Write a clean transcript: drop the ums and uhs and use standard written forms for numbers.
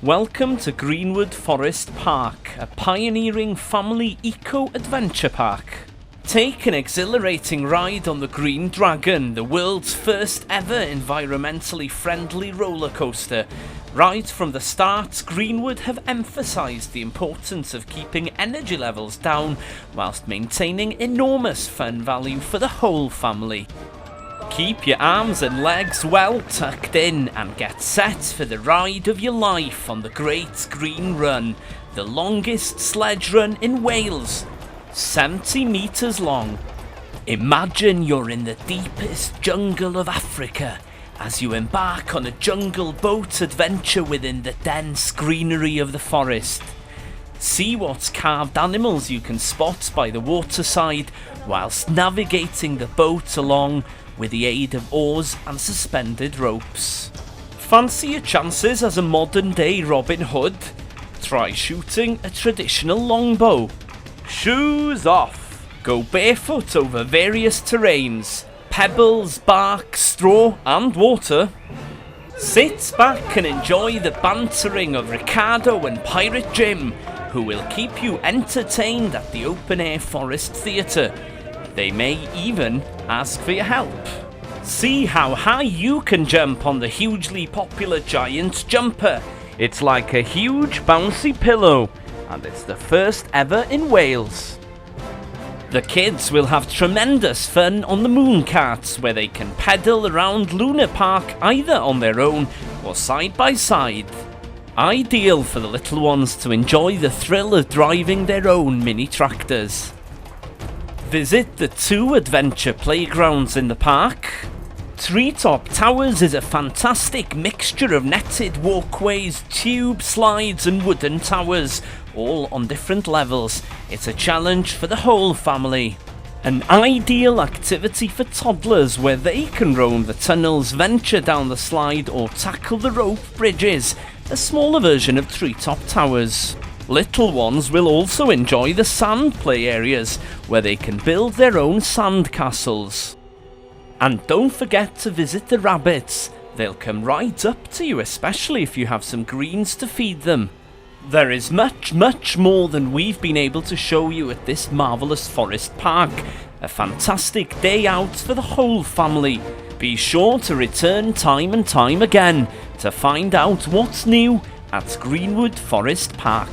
Welcome to GreenWood Forest Park, a pioneering family eco-adventure park. Take an exhilarating ride on the Green Dragon, the world's first ever environmentally friendly roller coaster. Right from the start, GreenWood have emphasised the importance of keeping energy levels down whilst maintaining enormous fun value for the whole family. Keep your arms and legs well tucked in and get set for the ride of your life on the Great Green Run, the longest sledge run in Wales, 70 metres long. Imagine you're in the deepest jungle of Africa as you embark on a jungle boat adventure within the dense greenery of the forest. See what carved animals you can spot by the waterside whilst navigating the boat along with the aid of oars and suspended ropes. Fancy your chances as a modern day Robin Hood? Try shooting a traditional longbow. Shoes off! Go barefoot over various terrains, pebbles, bark, straw and water. Sit back and enjoy the bantering of Ricardo and Pirate Jim, who will keep you entertained at the open air forest theatre. They may even ask for your help. See how high you can jump on the hugely popular giant jumper. It's like a huge bouncy pillow, and it's the first ever in Wales. The kids will have tremendous fun on the moon carts, where they can pedal around Luna Park either on their own or side by side. Ideal for the little ones to enjoy the thrill of driving their own mini tractors. Visit the 2 adventure playgrounds in the park. Treetop Towers is a fantastic mixture of netted walkways, tube slides and wooden towers, all on different levels. It's a challenge for the whole family. An ideal activity for toddlers where they can roam the tunnels, venture down the slide or tackle the rope bridges, a smaller version of Treetop Towers. Little ones will also enjoy the sand play areas, where they can build their own sand castles. And don't forget to visit the rabbits. They'll come right up to you, especially if you have some greens to feed them. There is much more than we've been able to show you at this marvellous forest park. A fantastic day out for the whole family. Be sure to return time and time again to find out what's new at GreenWood Forest Park.